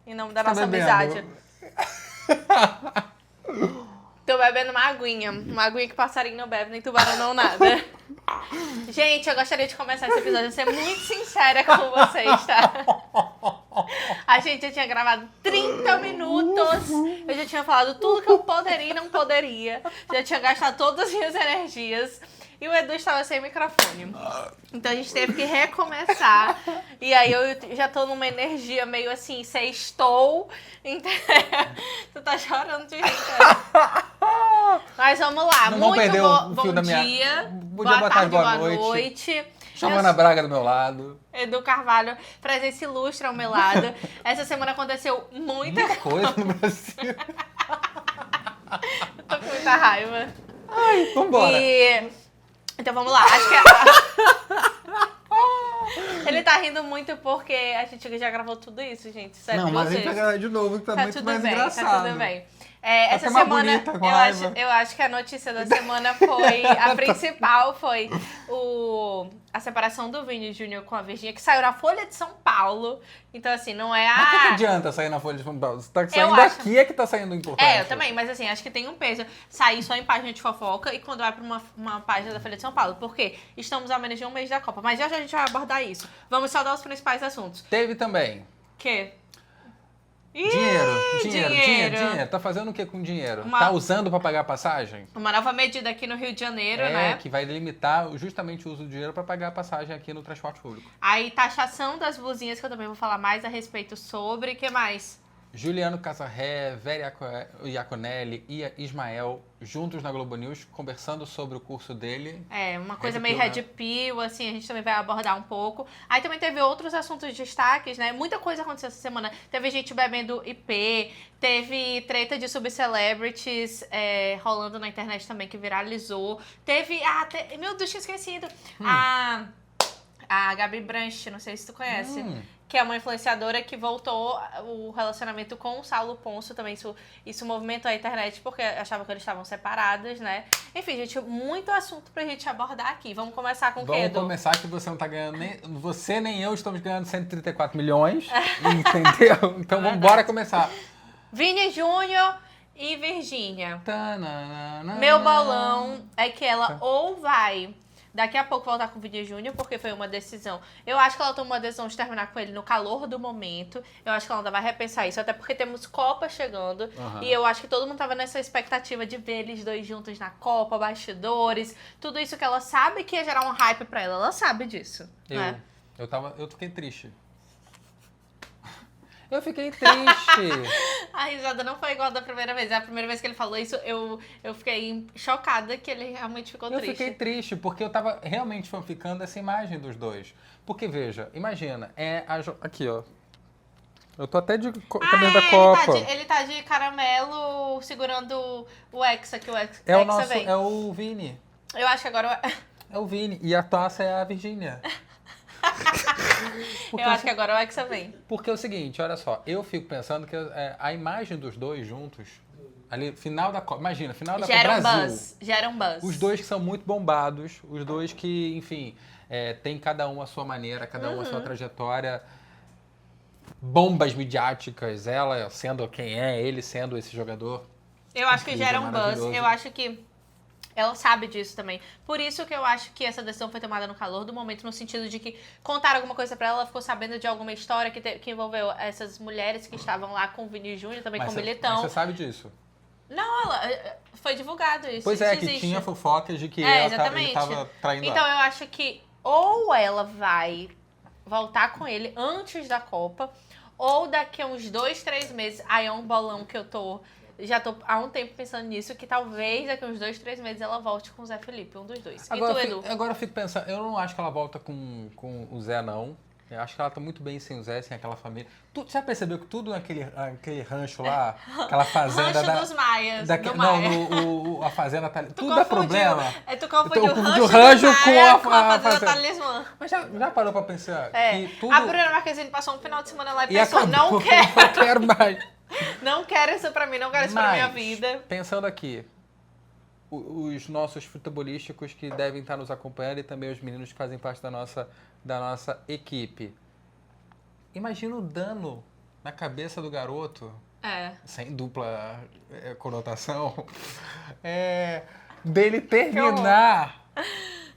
em nome da Tá nossa bebendo? amizade. Tô bebendo uma aguinha que passarinho não bebe, nem tubarão não nada. Gente, eu gostaria de começar esse episódio a ser muito sincera com vocês, tá? A gente já tinha gravado 30 minutos, eu já tinha falado tudo que eu poderia e não poderia, já tinha gastado todas as minhas energias e o Edu estava sem microfone. Então a gente teve que recomeçar. E aí eu já tô numa energia meio assim, sextou. Tu tá chorando de rir, cara. Mas vamos lá. Não vão Muito perder o fio bom da minha... dia. Bom dia, boa tarde, boa noite. Giovana Braga do meu lado. Edu Carvalho, presença ilustre ao meu lado. Essa semana aconteceu muita coisa no Brasil. Eu tô com muita raiva. Ai, vambora. Então vamos lá. Acho que ele tá rindo muito porque a gente já gravou tudo isso, gente. Sério, Não, mas a vocês. gente vai gravar de novo, que tá muito tudo mais bem, engraçado. tá tudo bem. Essa mais semana, bonita, com raiva. eu acho que a notícia da semana foi, a principal foi a separação do Vini Júnior com a Virgínia, que saiu na Folha de São Paulo. Então, assim, não é Mas o que adianta sair na Folha de São Paulo? Você tá Eu saindo acho. daqui é que tá saindo importante. eu também, mas assim, acho que tem um peso sair só em página de fofoca e quando vai pra uma página da Folha de São Paulo. Por quê? Estamos a menos de um mês da Copa, mas já a gente vai abordar isso. Vamos só dar os principais assuntos. Teve também. Que? Dinheiro. Tá fazendo o que com dinheiro? Tá usando pra pagar a passagem? Uma nova medida aqui no Rio de Janeiro, né? Que vai limitar justamente o uso do dinheiro pra pagar a passagem aqui no transporte público. Aí, taxação das blusinhas, que eu também vou falar mais a respeito sobre. O que mais? Juliano Casarré, Vera Iaconelli e Ismael juntos na Globo News conversando sobre o curso dele. Uma coisa Red meio Pill, Red Pill, assim, a gente também vai abordar um pouco. Aí também teve outros assuntos destaques, né? Muita coisa aconteceu essa semana. Teve gente bebendo IP, teve treta de subcelebrities rolando na internet também, que viralizou. Teve, meu Deus, tinha esquecido. A Gabi Branch, não sei se tu conhece. Que é uma influenciadora que voltou o relacionamento com o Saulo Ponço também. Isso movimentou a internet porque achava que eles estavam separados, né? Enfim, gente, muito assunto pra gente abordar aqui. Vamos começar com o quê, Edu? Vamos começar que você não tá ganhando nem... Você nem eu estamos ganhando 134 milhões, entendeu? Então vamos bora começar. Vini Júnior e Virgínia. Tananana. Meu bolão é que ela ou vai... Daqui a pouco voltar com o Vini Júnior, porque foi uma decisão. Eu acho que ela tomou a decisão de terminar com ele no calor do momento. Eu acho que ela ainda vai repensar isso, até porque temos Copa chegando. E eu acho que todo mundo tava nessa expectativa de ver eles dois juntos na Copa, bastidores. Tudo isso que ela sabe que ia gerar um hype pra ela. Ela sabe disso, né? Eu fiquei triste. Eu fiquei triste. A risada não foi igual da primeira vez. A primeira vez que ele falou isso, eu fiquei chocada que ele realmente ficou triste. Eu fiquei triste, porque eu tava realmente fanficando essa imagem dos dois. Porque, veja, imagina, aqui, ó. Eu tô até de camisa da Copa. Ele tá de caramelo segurando o Hexa, que o Hexa vem. É o Vini. Eu acho que agora... É o Vini. E a taça é a Virgínia. Eu acho que agora o Hexa vem. Porque é o seguinte, olha só, eu fico pensando que a imagem dos dois juntos, ali, final da Copa, imagina, final da Copa Brasil. Gera um buzz. Os dois que são muito bombados, os dois que, enfim, tem cada um a sua maneira, cada um a sua trajetória, bombas midiáticas, ela sendo quem é, ele sendo esse jogador. Eu acho que gera um buzz, eu acho que ela sabe disso também. Por isso que eu acho que essa decisão foi tomada no calor do momento, no sentido de que contaram alguma coisa pra ela, ela ficou sabendo de alguma história que envolveu essas mulheres que estavam lá com o Vini Júnior, também com o Militão. Mas você sabe disso? Não, foi divulgado isso. Pois isso que existe. tinha fofocas de que ele tava traindo Então ela. eu acho que ou ela vai voltar com ele antes da Copa, ou daqui a uns 2, 3 meses, aí é um bolão que já tô há um tempo pensando nisso, que talvez daqui a uns 2, 3 meses ela volte com o Zé Felipe, um dos dois. Agora, e tu, Edu? Agora eu fico pensando, eu não acho que ela volta com o Zé, não. Eu acho que ela tá muito bem sem o Zé, sem aquela família. Tu já percebeu que tudo naquele rancho lá, aquela fazenda... Rancho dos Maias, do Não, Maia. a fazenda tá ali. Tudo dá problema. Tu confundiu o rancho com a fazenda Talismã. Mas já parou pra pensar que tudo... A Bruna Marquezine passou um final de semana lá e pensou, acabou, não quero. Não quero mais. Não quero isso pra mim, não quero isso pra minha vida. Pensando aqui, os nossos futebolísticos que devem estar nos acompanhando e também os meninos que fazem parte da nossa equipe. Imagina o dano na cabeça do garoto, É. sem dupla conotação, dele terminar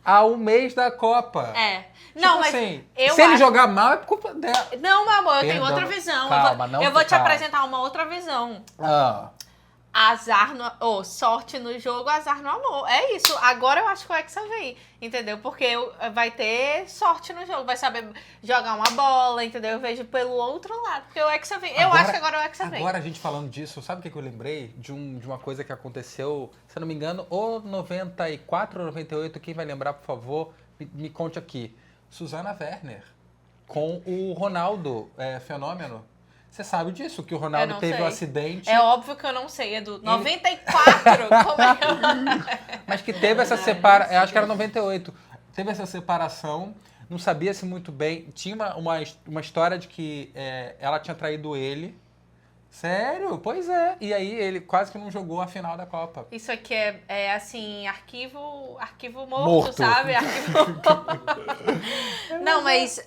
a um mês da Copa. É. Tipo Não, mas assim, eu se ele acho... jogar mal, é culpa dela. Não, meu amor, eu tenho Perdão. outra visão. Calma, não, eu vou te calma. apresentar uma outra visão. Ah, Azar no... sorte no jogo, azar no amor. É isso. Agora eu acho que o Hexa vem, entendeu? Porque vai ter sorte no jogo. Vai saber jogar uma bola, entendeu? Eu vejo pelo outro lado. Porque o Hexa vem. Eu acho que agora o Hexa vem. Agora a gente falando disso, sabe o que eu lembrei? De uma coisa que aconteceu, se eu não me engano, ou 94 ou 98, quem vai lembrar, por favor, me conte aqui. Susana Werner com o Ronaldo Fenômeno. Você sabe disso, que o Ronaldo teve um acidente. É óbvio que eu não sei, Edu. 94? Como é que eu... Mas que teve essa separação, acho que era 98. Teve essa separação, não sabia-se muito bem. Tinha uma história de que ela tinha traído ele. Sério? Pois é. E aí ele quase que não jogou a final da Copa. Isso aqui é assim, arquivo morto, sabe? Arquivo morto. Não, mas,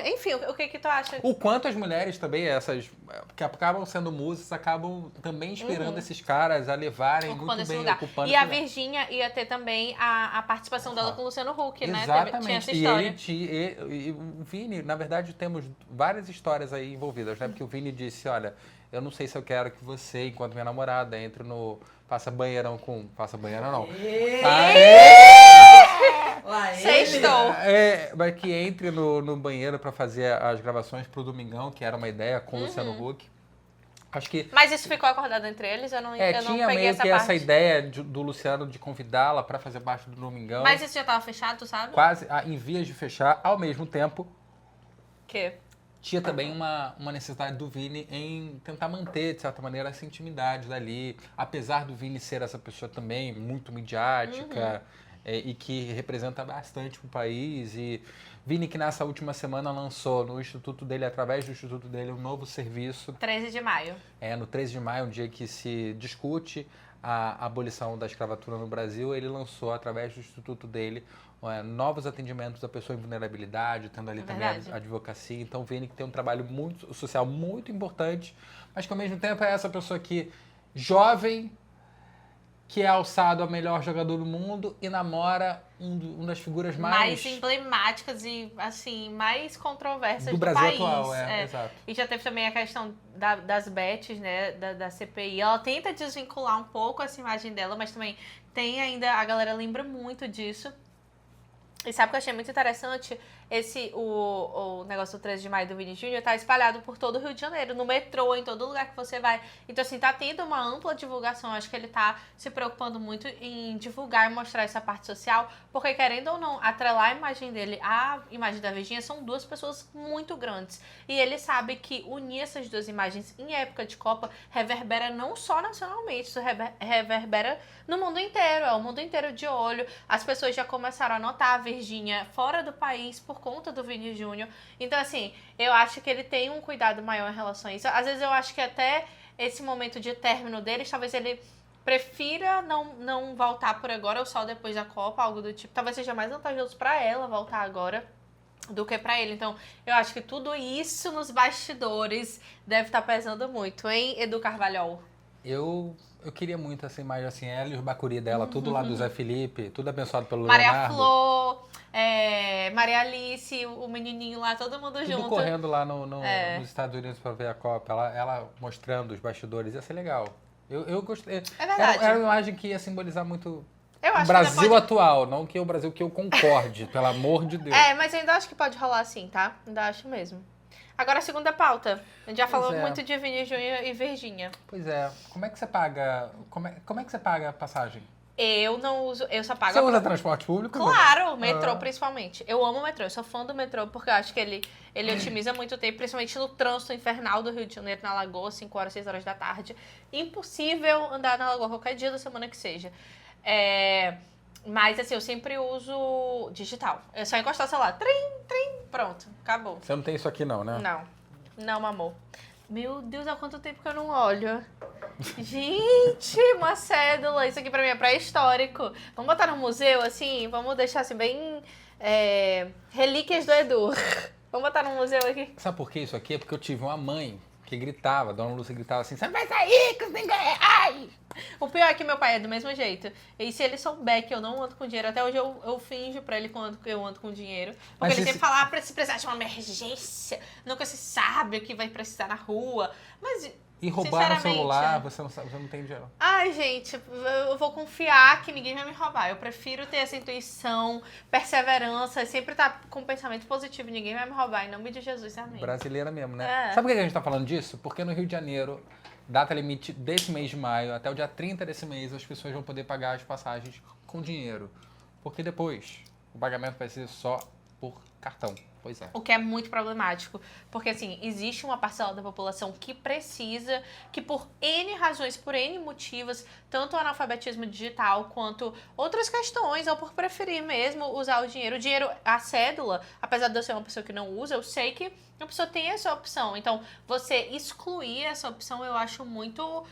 enfim, o que tu acha? O quanto as mulheres também, essas que acabam sendo musas, acabam também inspirando esses caras a levarem Ocupando muito esse bem, lugar. ocupando E esse a lugar. Virgínia ia ter também a participação dela com o Luciano Huck, né? Exatamente. Tinha essa E história. e o Vini, na verdade, temos várias histórias aí envolvidas, né? Porque o Vini disse, olha, eu não sei se eu quero que você, enquanto minha namorada, entre no Faça Banheirão com... Faça Banheirão, não. Sextou. Mas que entre no banheiro para fazer as gravações pro Domingão, que era uma ideia com o Luciano Huck. Acho que Mas isso ficou acordado entre eles? Eu não tinha peguei meio essa que parte. essa ideia do Luciano de convidá-la para fazer parte do Domingão. Mas isso já tava fechado, tu sabe? Quase em vias de fechar, ao mesmo tempo. Que? Tinha também uma necessidade do Vini em tentar manter, de certa maneira, essa intimidade dali. Apesar do Vini ser essa pessoa também muito midiática e que representa bastante o país. E Vini que nessa última semana lançou no Instituto dele, através do Instituto dele, um novo serviço. 13 de maio. No 13 de maio, um dia que se discute a abolição da escravatura no Brasil, ele lançou, através do Instituto dele, novos atendimentos à pessoa em vulnerabilidade, tendo ali também a advocacia. Então, o Vini que tem um trabalho social muito importante, mas que ao mesmo tempo é essa pessoa que, jovem, que é alçado a melhor jogador do mundo e namora uma das figuras mais emblemáticas e, assim, mais controversas do Brasil país. atual. Exato. E já teve também a questão das bets, né, da CPI. Ela tenta desvincular um pouco essa imagem dela, mas também tem ainda, a galera lembra muito disso. E sabe o que eu achei muito interessante? O negócio do 13 de maio do Vini Júnior tá espalhado por todo o Rio de Janeiro, no metrô, em todo lugar que você vai. Então, assim, tá tendo uma ampla divulgação. Acho que ele tá se preocupando muito em divulgar e mostrar essa parte social, porque, querendo ou não, atrelar a imagem dele à imagem da Virgínia são duas pessoas muito grandes. E ele sabe que unir essas duas imagens em época de Copa reverbera não só nacionalmente, isso reverbera no mundo inteiro. É o mundo inteiro de olho. As pessoas já começaram a notar a Virgínia fora do país por conta do Vini Júnior. Então, assim, eu acho que ele tem um cuidado maior em relação a isso. Às vezes eu acho que até esse momento de término deles, talvez ele prefira não voltar por agora ou só depois da Copa, algo do tipo. Talvez seja mais vantajoso pra ela voltar agora do que pra ele. Então, eu acho que tudo isso nos bastidores deve estar pesando muito, hein, Edu Carvalhol? Eu queria muito essa imagem, assim, ela e os bacuri dela, tudo lá do Zé Felipe, tudo abençoado pelo Maria Leonardo. Flor, Maria Alice, o menininho lá, todo mundo Tudo junto. correndo lá nos Estados Unidos pra ver a Copa, ela mostrando os bastidores, ia ser legal. Eu gostei. É verdade. Era uma imagem que ia simbolizar muito Eu o acho Brasil que pode... atual, não que o Brasil que eu concorde, pelo amor de Deus. Mas eu ainda acho que pode rolar assim, tá? Ainda acho mesmo. Agora a segunda pauta. A gente já falou muito de Vini Júnior e Virgínia. Pois é. Como é que você paga? Como é que você paga a passagem? Eu não uso, eu só pago... Você usa transporte público? Claro, metrô principalmente. Eu amo o metrô, eu sou fã do metrô, porque eu acho que ele otimiza muito o tempo, principalmente no trânsito infernal do Rio de Janeiro, na Lagoa, 5 horas, 6 horas da tarde. Impossível andar na Lagoa qualquer dia da semana que seja. Mas, assim, eu sempre uso digital. É só encostar o celular. Pronto, acabou. Você não tem isso aqui não, né? Não, amor. Meu Deus, há quanto tempo que eu não olho. Gente, uma cédula. Isso aqui pra mim é pré-histórico. Vamos botar no museu, assim? Vamos deixar, assim, bem... relíquias do Edu. Vamos botar no museu aqui. Sabe por que isso aqui? É porque eu tive uma mãe que gritava, a Dona Lúcia gritava assim, você vai sair com 50 reais! O pior é que meu pai é do mesmo jeito. E se ele souber que eu não ando com dinheiro, até hoje eu finjo pra ele quando eu ando com dinheiro. Porque Mas ele se- sempre fala, se precisar de uma emergência, nunca se sabe o que vai precisar na rua. Mas, E roubaram o sinceramente, celular, você não sabe, você não tem dinheiro. ai, gente, eu vou confiar que ninguém vai me roubar. Eu prefiro ter essa intuição, perseverança, sempre estar com pensamento positivo. Ninguém vai me roubar. Em nome de Jesus, amém. Brasileira mesmo, né? É. Sabe por que a gente tá falando disso? Porque no Rio de Janeiro, data limite desse mês de maio, até o dia 30 desse mês, as pessoas vão poder pagar as passagens com dinheiro. Porque depois, o pagamento vai ser só por cartão. Pois é. O que é muito problemático, porque assim, existe uma parcela da população que precisa, que por N razões, por N motivos, tanto o analfabetismo digital quanto outras questões, ou por preferir mesmo usar o dinheiro. O dinheiro, a cédula, apesar de eu ser uma pessoa que não usa, eu sei que a pessoa tem essa opção. Então, você excluir essa opção, eu acho muito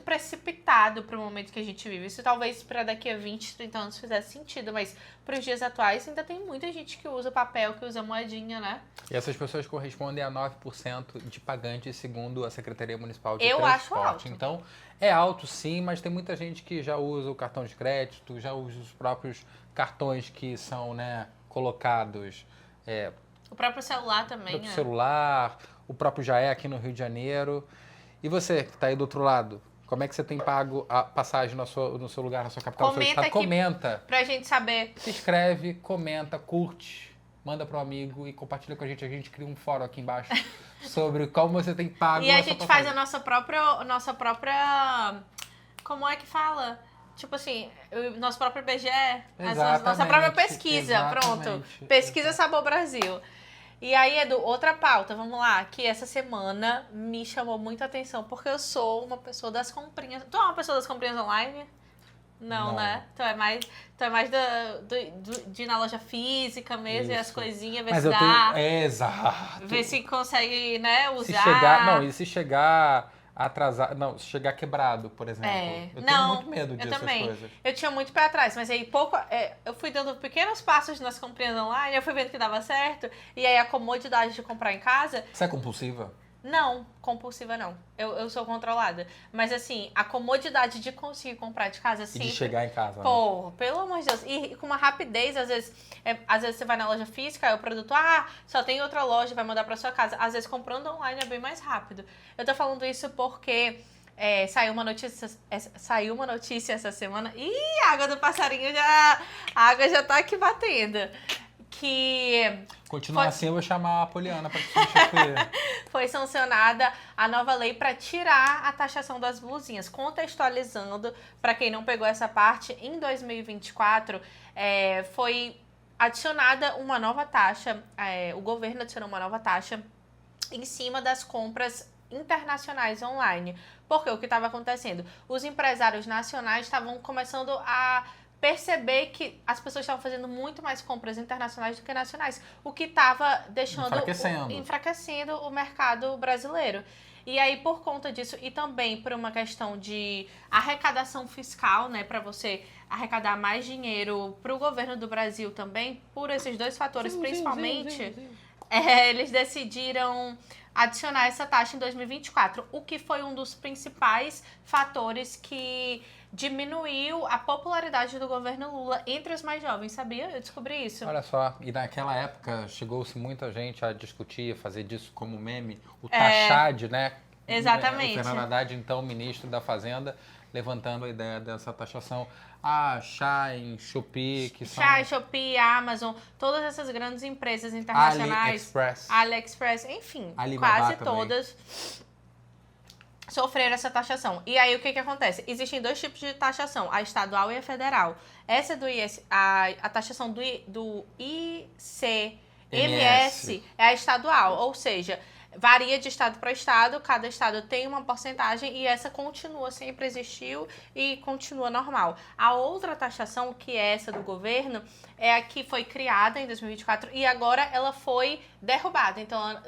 precipitado para o momento que a gente vive. Isso talvez para daqui a 20, 30 anos fizesse sentido, mas para os dias atuais ainda tem muita gente que usa papel, que usa moedinha, né? E essas pessoas correspondem a 9% de pagantes, segundo a Secretaria Municipal de Eu acho Transporte. alto. Então, é alto sim, mas tem muita gente que já usa o cartão de crédito, já usa os próprios cartões que são, né, colocados O próprio celular também, próprio né? celular, o próprio já é aqui no Rio de Janeiro. E você, que está aí do outro lado, como é que você tem pago a passagem no seu lugar, na sua capital, no seu Comenta estado? aqui. Comenta. Pra gente saber. Se inscreve, comenta, curte, manda para um amigo e compartilha com a gente. A gente cria um fórum aqui embaixo sobre como você tem pago E a essa gente passagem. faz a nossa própria. Como é que fala? Tipo assim, o nosso próprio IBGE, nossa própria Exatamente, pesquisa, pronto. exatamente. Pesquisa Sabor Brasil. E aí, Edu, outra pauta, vamos lá, que essa semana me chamou muita atenção, porque eu sou uma pessoa das comprinhas. Tu é uma pessoa das comprinhas online? Não, Não. né? Tu é mais de ir na loja física mesmo, e as Isso. coisinhas, ver Mas se eu dá, tenho... Exato. ver se consegue, né, Se usar. chegar... Não, e se chegar atrasado... Não, se chegar quebrado, por exemplo. É. Eu tenho Não, muito medo eu dessas também. coisas. Eu tinha muito pé atrás, mas aí eu fui dando pequenos passos nas comprinhas online, eu fui vendo que dava certo, e aí a comodidade de comprar em casa, Você é compulsiva? não, compulsiva não, eu sou controlada, mas assim, a comodidade de conseguir comprar de casa, E de sempre, chegar em casa, né? pô, pelo amor de Deus, e com uma rapidez, às vezes você vai na loja física, aí o produto, só tem outra loja, vai mandar pra sua casa, às vezes comprando online é bem mais rápido. Eu tô falando isso porque... saiu uma notícia essa semana. Ih, a água do passarinho a água já tá aqui batendo. Que Continua Foi- assim, eu vou chamar a Poliana pra te substituir. foi sancionada a nova lei para tirar a taxação das blusinhas. Contextualizando, para quem não pegou essa parte, em 2024 foi adicionada uma nova taxa, o governo adicionou uma nova taxa em cima das compras internacionais online. Porque o que estava acontecendo? Os empresários nacionais estavam começando a perceber que as pessoas estavam fazendo muito mais compras internacionais do que nacionais, o que estava deixando enfraquecendo o mercado brasileiro. E aí, por conta disso, e também por uma questão de arrecadação fiscal, né, para você arrecadar mais dinheiro para o governo do Brasil também, por esses dois fatores, principalmente, eles decidiram adicionar essa taxa em 2024, o que foi um dos principais fatores que diminuiu a popularidade do governo Lula entre os mais jovens, sabia? Eu descobri isso. Olha só, e naquela época chegou-se muita gente a discutir, a fazer disso como meme, o É, taxade, né? exatamente. O Fernando Haddad, então ministro da Fazenda, levantando a ideia dessa taxação. Shein, Shopee, que são... Shai, Shopee, Amazon, todas essas grandes empresas internacionais, AliExpress, enfim, Alibaba quase também. todas sofreram essa taxação. E aí o que acontece? Existem dois tipos de taxação, a estadual e a federal. Essa a taxação do ICMS é a estadual, ou seja, varia de estado para estado, cada estado tem uma porcentagem e essa continua, sempre existiu e continua normal. A outra taxação, que é essa do governo, é a que foi criada em 2024 e agora ela foi derrubada. Então,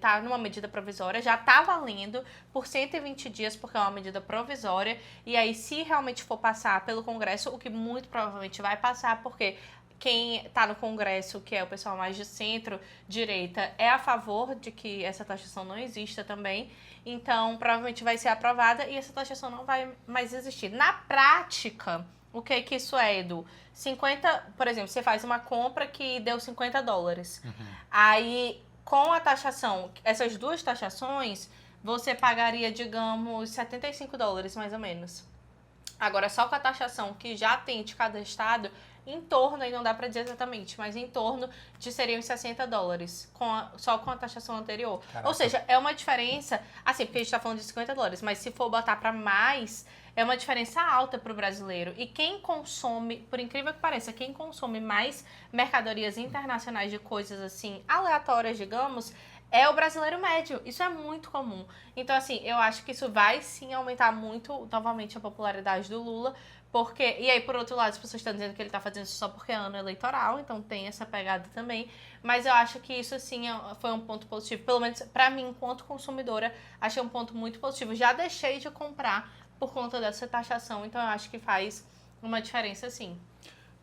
tá numa medida provisória, já tá valendo por 120 dias, porque é uma medida provisória, e aí se realmente for passar pelo Congresso, o que muito provavelmente vai passar, porque quem tá no Congresso, que é o pessoal mais de centro-direita, é a favor de que essa taxação não exista também. Então, provavelmente vai ser aprovada e essa taxação não vai mais existir. Na prática, o que isso é, Edu? 50, por exemplo, você faz uma compra que deu $50. Aí, com a taxação, essas duas taxações, você pagaria, digamos, $75, mais ou menos. Agora, só com a taxação que já tem de cada estado, em torno, aí não dá pra dizer exatamente, mas em torno de seriam $60, só com a taxação anterior. Caraca. Ou seja, é uma diferença, assim, porque a gente tá falando de $50, mas se for botar pra mais, é uma diferença alta pro brasileiro. E quem consome, por incrível que pareça, quem consome mais mercadorias internacionais de coisas assim, aleatórias, digamos, é o brasileiro médio. Isso é muito comum. Então, assim, eu acho que isso vai sim aumentar muito, novamente, a popularidade do Lula. Porque, e aí, por outro lado, as pessoas estão dizendo que ele tá fazendo isso só porque é ano eleitoral, então tem essa pegada também. Mas eu acho que isso, assim, foi um ponto positivo. Pelo menos, pra mim, enquanto consumidora, achei um ponto muito positivo. Já deixei de comprar por conta dessa taxação, então eu acho que faz uma diferença, sim.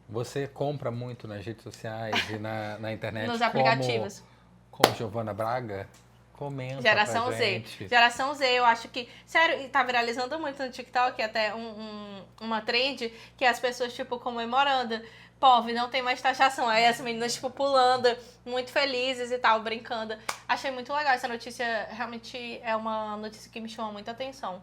Você compra muito nas redes sociais e na internet Nos aplicativos. como Giovana Braga? Comenta Geração pra Z. gente. Geração Z, eu acho que... Sério, e tá viralizando muito no TikTok, até uma trend, que as pessoas, tipo, comemorando. Pobre, não tem mais taxação. Aí as meninas, tipo, pulando, muito felizes e tal, brincando. Achei muito legal essa notícia. Realmente é uma notícia que me chama muita atenção.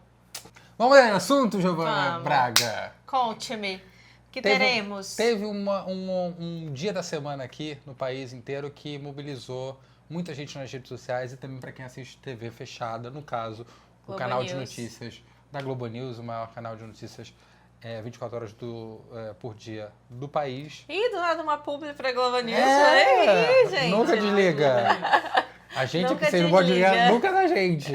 Vamos ver o assunto, Giovana Vamos. Braga? Conte-me. Que Teve- teremos? Teve um dia da semana aqui no país inteiro que mobilizou muita gente nas redes sociais e também para quem assiste TV fechada, no caso, o Globo canal de News. notícias da Globo News, o maior canal de notícias 24 horas por dia do país. Ih, do nada uma publi pra Globo News. É, Ih, gente. nunca desliga. A gente Nunca aqui, vocês não podem desliga. desligar nunca da gente.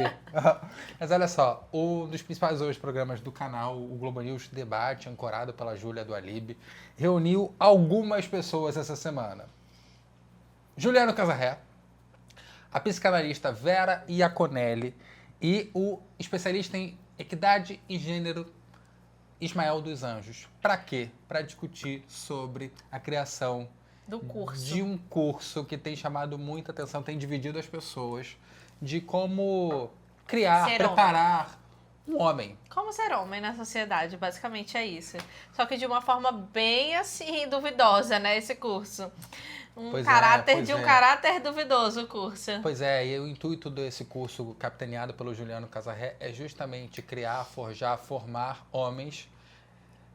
Mas olha só, um dos principais hoje programas do canal, o Globo News Debate, ancorado pela Júlia do Alibe, reuniu algumas pessoas essa semana. Juliano Casarré, a psicanalista Vera Iaconelli e o especialista em equidade e gênero Ismael dos Anjos. Para quê? Para discutir sobre a criação Do curso. de um curso que tem chamado muita atenção, tem dividido as pessoas, de como criar, Ser preparar um homem. Como ser homem na sociedade, basicamente é isso. Só que de uma forma bem assim, duvidosa, né, esse curso. Pois Um é. caráter duvidoso o curso. Pois é, e o intuito desse curso capitaneado pelo Juliano Casarré é justamente criar, forjar, formar homens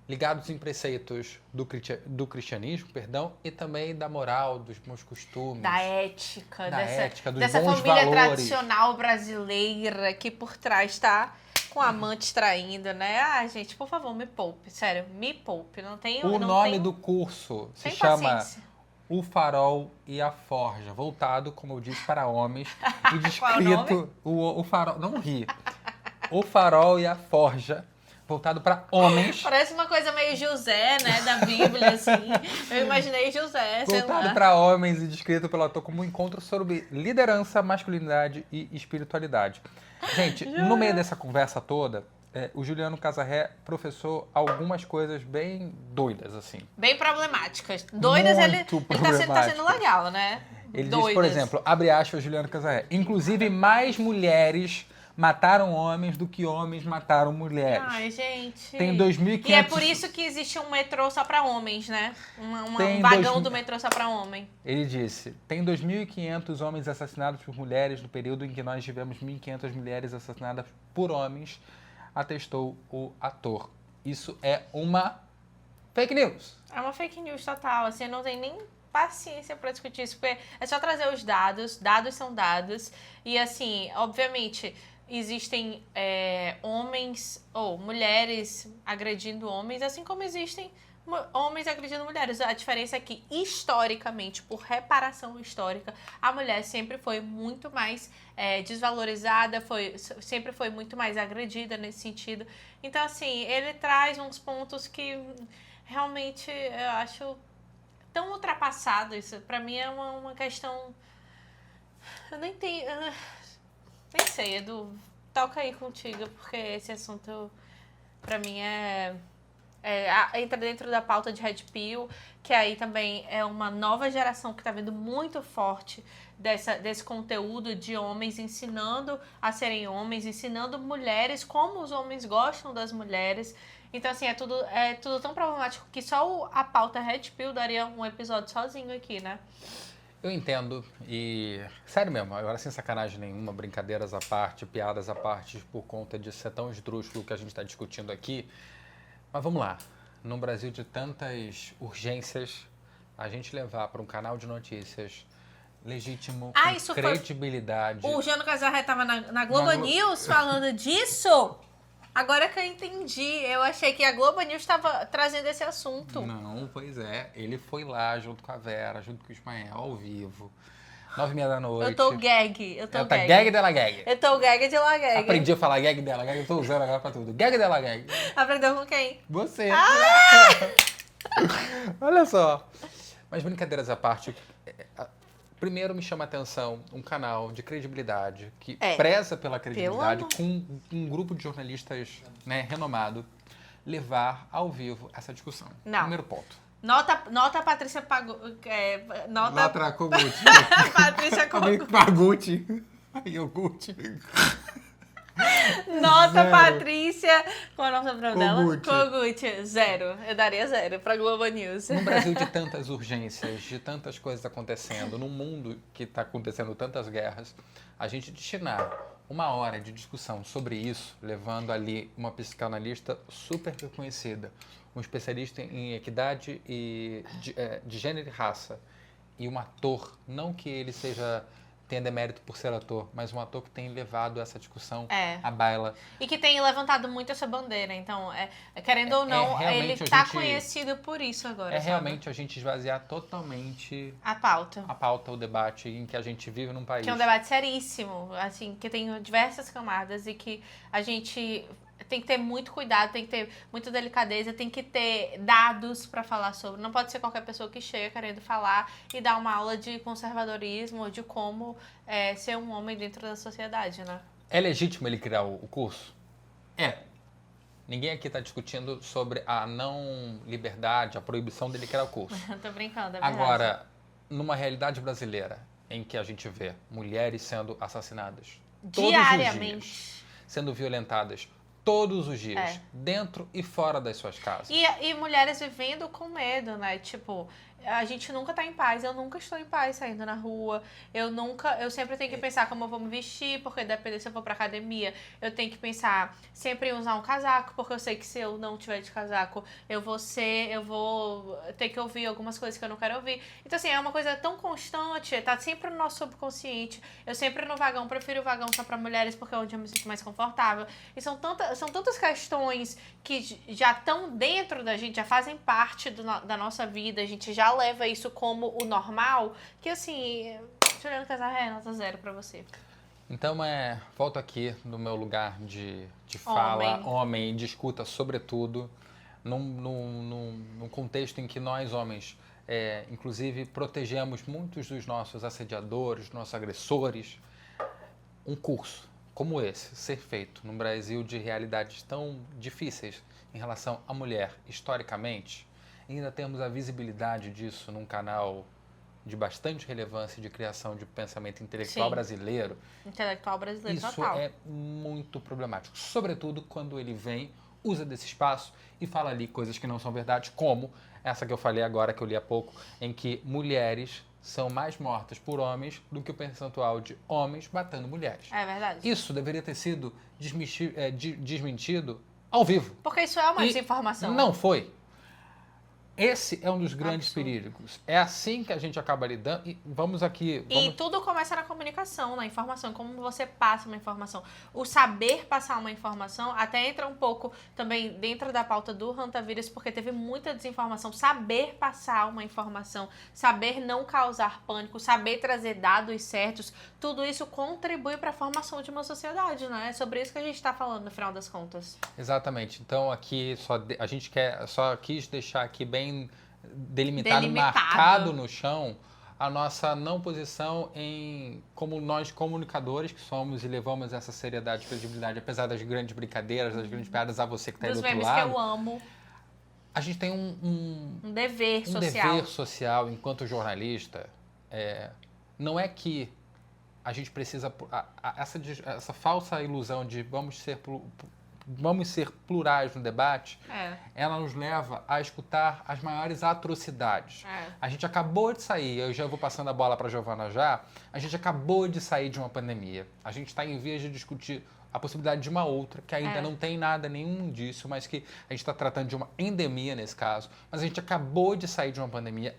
ligados em preceitos do cristianismo, perdão, e também da moral, dos bons costumes. Da ética, Dos dessa bons família valores. tradicional brasileira que por trás tá com amantes traindo, né? Ah, gente, por favor, me poupe. Sério, me poupe. Não tenho. O não nome tenho, do curso se tem chama paciência. O Farol e a Forja, voltado, como eu disse, para homens e Qual é o descrito o farol, não ri. O Farol e a Forja, voltado para homens, Parece uma coisa meio José, né, da Bíblia, assim. Eu imaginei José, sei voltado lá. para homens e descrito pelo autor como um encontro sobre liderança, masculinidade e espiritualidade. Gente, no meio dessa conversa toda, o Juliano Casarré professou algumas coisas bem doidas, assim. Bem problemáticas. Doidas, ele Muito tá sendo problemáticas. legal, né? Ele Doidas. diz, por exemplo, abre aspas, Juliano Casarré, inclusive mais mulheres mataram homens do que homens mataram mulheres. Ai, gente. Tem 2.500... E é por isso que existe um metrô só pra homens, né? Tem Um vagão 2000 do metrô só pra homem. Ele disse, tem 2.500 homens assassinados por mulheres no período em que nós tivemos 1.500 mulheres assassinadas por homens, atestou o ator. Isso é uma fake news. É uma fake news total, assim, não tem nem paciência pra discutir isso, porque é só trazer os dados são dados, e assim, obviamente, existem homens ou mulheres agredindo homens, assim como existem homens agredindo mulheres. A diferença é que, historicamente, por reparação histórica, a mulher sempre foi muito mais desvalorizada, sempre foi muito mais agredida nesse sentido. Então, assim, ele traz uns pontos que realmente eu acho tão ultrapassado. Isso, pra mim, é uma questão... Eu nem tenho... Nem sei, Edu. Toca aí contigo, porque esse assunto, pra mim, é entra dentro da pauta de Red Pill, que aí também é uma nova geração que está vindo muito forte desse conteúdo de homens ensinando a serem homens, ensinando mulheres como os homens gostam das mulheres. Então, assim, é tudo tão problemático que só a pauta Red Pill daria um episódio sozinho aqui, né? Eu entendo e, sério mesmo, agora sem sacanagem nenhuma, brincadeiras à parte, piadas à parte, por conta de ser tão esdrúxulo que a gente está discutindo aqui. Mas vamos lá, num Brasil de tantas urgências, a gente levar para um canal de notícias legítimo, com credibilidade... O Jânio Casarré estava na Globo News falando disso? Agora que eu entendi, eu achei que a Globo News estava trazendo esse assunto. Não, pois é. Ele foi lá junto com a Vera, junto com o Ismael, ao vivo. 9h30 da noite. Eu tô gag. Eu tô tá gag dela gag. Eu tô gag de la gag. Aprendi a falar gag dela gag, eu tô usando agora pra tudo. Gag dela gag. Aprendeu com quem? Você. Ah! Olha só. Mas brincadeiras à parte, primeiro me chama a atenção um canal de credibilidade, que preza pela credibilidade, com um grupo de jornalistas, né, renomado, levar ao vivo essa discussão. Não. Primeiro ponto. Nota a Patrícia Nota Kogut. Patrícia Kogut. Paguti. Iogurte. Nota Patrícia. Qual é o nome dela? Kogut. Kogut. 0. Eu daria 0 pra Globo News. Num Brasil de tantas urgências, de tantas coisas acontecendo, num mundo que está acontecendo tantas guerras, a gente destinar 1 hora de discussão sobre isso, levando ali uma psicanalista super reconhecida, um especialista em equidade e de gênero e raça, e um ator, não que ele tenha demérito por ser ator, mas um ator que tem levado essa discussão à baila. E que tem levantado muito essa bandeira. Então, querendo ou não, ele está conhecido por isso agora. Realmente a gente esvaziar totalmente a pauta, o debate em que a gente vive num país. Que é um debate seríssimo, assim, que tem diversas camadas e que a gente tem que ter muito cuidado, tem que ter muita delicadeza, tem que ter dados para falar sobre. Não pode ser qualquer pessoa que chega querendo falar e dar uma aula de conservadorismo, de como ser um homem dentro da sociedade, né? É legítimo ele criar o curso? É. Ninguém aqui está discutindo sobre a não liberdade, a proibição dele criar o curso. Tô brincando, é verdade. Agora, numa realidade brasileira, em que a gente vê mulheres sendo assassinadas diariamente, todos os dias, sendo violentadas todos os dias, dentro e fora das suas casas. E mulheres vivendo com medo, né? Tipo, a gente nunca tá em paz. Eu nunca estou em paz saindo na rua. Eu sempre tenho que pensar como eu vou me vestir, porque dependendo se eu for pra academia, eu tenho que pensar sempre em usar um casaco, porque eu sei que se eu não tiver de casaco, eu vou ter que ouvir algumas coisas que eu não quero ouvir. Então, assim, é uma coisa tão constante, tá sempre no nosso subconsciente. Eu sempre no vagão, prefiro o vagão só pra mulheres, porque é onde eu me sinto mais confortável. E são tantas questões que já estão dentro da gente, já fazem parte da nossa vida, a gente já leva isso como o normal, que assim, Juliano Casarré, nota 0 pra você. Então, volto aqui no meu lugar de fala, homem, de escuta, sobretudo, num contexto em que nós, homens, inclusive, protegemos muitos dos nossos assediadores, dos nossos agressores. Um curso como esse ser feito num Brasil de realidades tão difíceis em relação à mulher, historicamente, ainda temos a visibilidade disso num canal de bastante relevância e de criação de pensamento intelectual brasileiro. Intelectual brasileiro, isso total. É muito problemático, sobretudo quando ele usa desse espaço e fala ali coisas que não são verdade, como essa que eu falei agora, que eu li há pouco, em que mulheres são mais mortas por homens do que o percentual de homens matando mulheres. É verdade. Isso deveria ter sido desmentido ao vivo. Porque isso é uma desinformação. Não foi. Esse é um dos grandes perigos. É assim que a gente acaba lidando. E E tudo começa na comunicação, na informação, como você passa uma informação. O saber passar uma informação até entra um pouco também dentro da pauta do Hantavírus, porque teve muita desinformação. Saber passar uma informação, saber não causar pânico, saber trazer dados certos, tudo isso contribui para a formação de uma sociedade, né? É sobre isso que a gente está falando no final das contas. Exatamente. Então aqui a gente só quis deixar aqui bem delimitado, marcado no chão, a nossa não posição como nós comunicadores que somos e levamos essa seriedade e credibilidade, apesar das grandes brincadeiras, das grandes piadas, a você que está aí do outro lado. Dos memes que eu amo. A gente tem Um dever um social. dever social enquanto jornalista. Não é que a gente precisa... Essa falsa ilusão de vamos ser plurais no debate, ela nos leva a escutar as maiores atrocidades. A gente acabou de sair, eu já vou passando a bola para a Giovana já, a gente acabou de sair de uma pandemia. A gente está em vias de discutir a possibilidade de uma outra, que ainda não tem nada, nenhum indício, mas que a gente está tratando de uma endemia nesse caso. Mas a gente acabou de sair de uma pandemia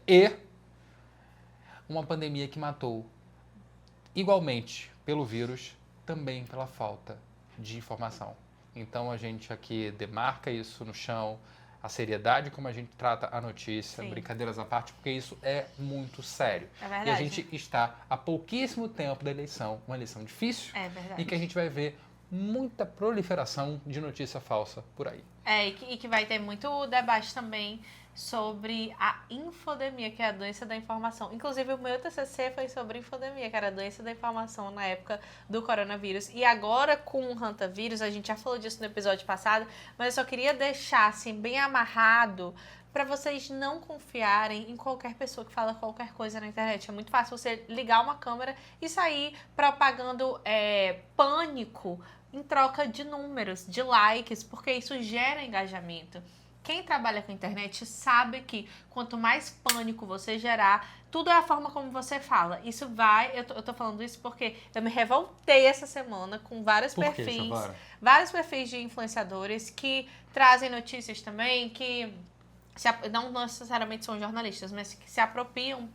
uma pandemia que matou igualmente pelo vírus, também pela falta de informação. Então a gente aqui demarca isso no chão, a seriedade como a gente trata a notícia, brincadeiras à parte, porque isso é muito sério. É verdade. E a gente está há pouquíssimo tempo da eleição, uma eleição difícil, e que a gente vai ver muita proliferação de notícia falsa por aí. E que vai ter muito debate também sobre a infodemia, que é a doença da informação. Inclusive, o meu TCC foi sobre infodemia, que era a doença da informação na época do coronavírus. E agora, com o hantavírus, a gente já falou disso no episódio passado, mas eu só queria deixar, assim, bem amarrado para vocês não confiarem em qualquer pessoa que fala qualquer coisa na internet. É muito fácil você ligar uma câmera e sair propagando pânico em troca de números, de likes, porque isso gera engajamento. Quem trabalha com a internet sabe que quanto mais pânico você gerar, tudo é a forma como você fala. Isso vai... Eu tô falando isso porque eu me revoltei essa semana com vários perfis. Vários perfis de influenciadores que trazem notícias também, que não necessariamente são jornalistas, mas que se apropriam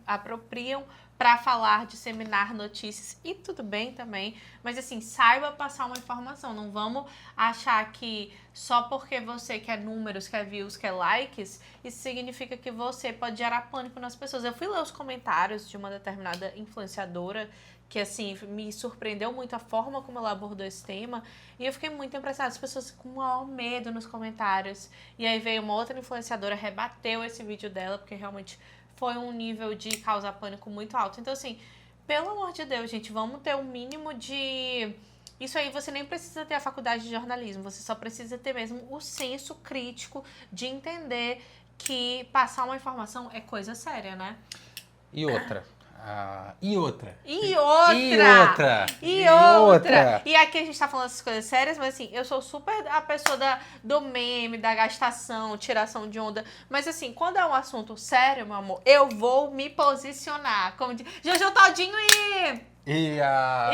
para falar, disseminar notícias, e tudo bem também, mas assim, saiba passar uma informação, não vamos achar que só porque você quer números, quer views, quer likes, isso significa que você pode gerar pânico nas pessoas. Eu fui ler os comentários de uma determinada influenciadora, que assim, me surpreendeu muito a forma como ela abordou esse tema, e eu fiquei muito impressionada, as pessoas com o maior medo nos comentários, e aí veio uma outra influenciadora, rebateu esse vídeo dela, porque realmente foi um nível de causar pânico muito alto. Então, assim, pelo amor de Deus, gente, vamos ter um mínimo de... Isso aí você nem precisa ter a faculdade de jornalismo, você só precisa ter mesmo o senso crítico de entender que passar uma informação é coisa séria, né? E outra. E aqui a gente tá falando essas coisas sérias, mas assim, eu sou super a pessoa do meme, da gastação, tiração de onda. Mas assim, quando é um assunto sério, meu amor, eu vou me posicionar. Como diz, Jojo Todinho e a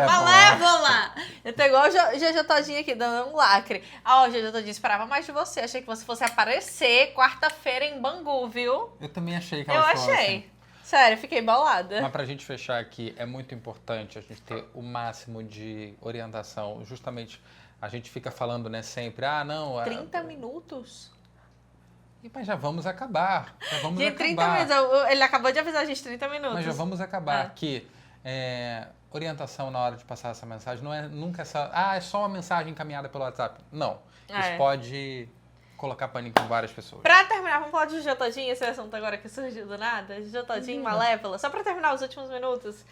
Malévola! Eu tô igual o Jojo Todinho aqui, dando um lacre. Ó, Jojo Todinho, esperava mais de você. Achei que você fosse aparecer quarta-feira em Bangu, viu? Eu também achei que ela fosse. Eu achei. Sério, fiquei bolada. Mas pra gente fechar aqui, é muito importante a gente ter o máximo de orientação. Justamente, a gente fica falando, né, sempre, 30 minutos? Mas já vamos acabar. Gente, 30 minutos. Ele acabou de avisar a gente 30 minutos. Mas já vamos acabar. Que orientação na hora de passar essa mensagem não é nunca essa... é só uma mensagem encaminhada pelo WhatsApp. Não. Isso pode... colocar pânico em várias pessoas. Pra terminar, vamos falar de Jojo Todinho, esse assunto agora que surgiu do nada. Jojo Todinho, Malévola. Só pra terminar os últimos minutos.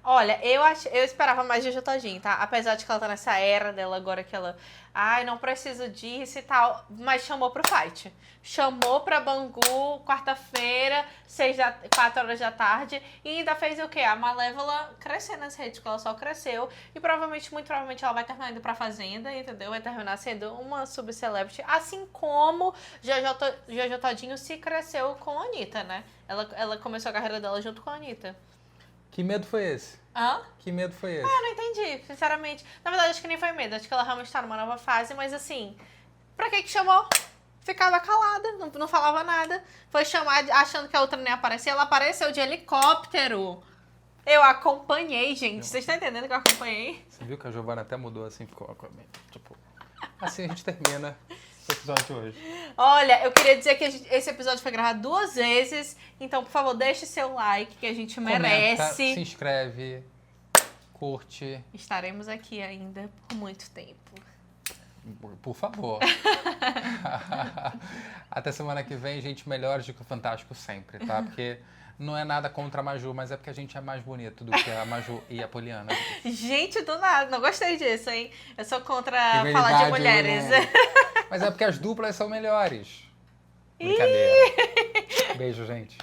Olha, eu esperava mais de Jojo Todinho, tá? Apesar de que ela tá nessa era dela agora que ela... não preciso disso e tal. Mas chamou pro fight. Chamou pra Bangu, quarta-feira, 4 horas da tarde. E ainda fez o quê? A Malévola crescer nas redes, porque ela só cresceu. E muito provavelmente ela vai terminar indo pra Fazenda, entendeu? Vai terminar sendo uma subcelebrity. Assim como Jojo Todinho se cresceu com a Anitta, né? Ela começou a carreira dela junto com a Anitta. Que medo foi esse? Que medo foi esse? Eu não entendi, sinceramente. Na verdade, acho que nem foi medo. Acho que ela realmente tá numa nova fase, mas assim... Pra que chamou? Ficava calada, não falava nada. Foi chamar achando que a outra nem aparecia. Ela apareceu de helicóptero. Eu acompanhei, gente. Vocês estão entendendo que eu acompanhei? Você viu que a Giovana até mudou assim, ficou... Tipo... Assim a gente termina o episódio de hoje. Olha, eu queria dizer que esse episódio foi gravado 2 vezes, então, por favor, deixe seu like, que a gente merece. Comenta, se inscreve, curte. Estaremos aqui ainda por muito tempo. Por favor. Até semana que vem, gente, melhores do que o Fantástico sempre, tá? Porque não é nada contra a Maju, mas é porque a gente é mais bonito do que a Maju e a Poliana. Gente, do nada, não gostei disso, hein? Eu sou contra falar de mulheres. Mas é porque as duplas são melhores. Brincadeira. Beijo, gente.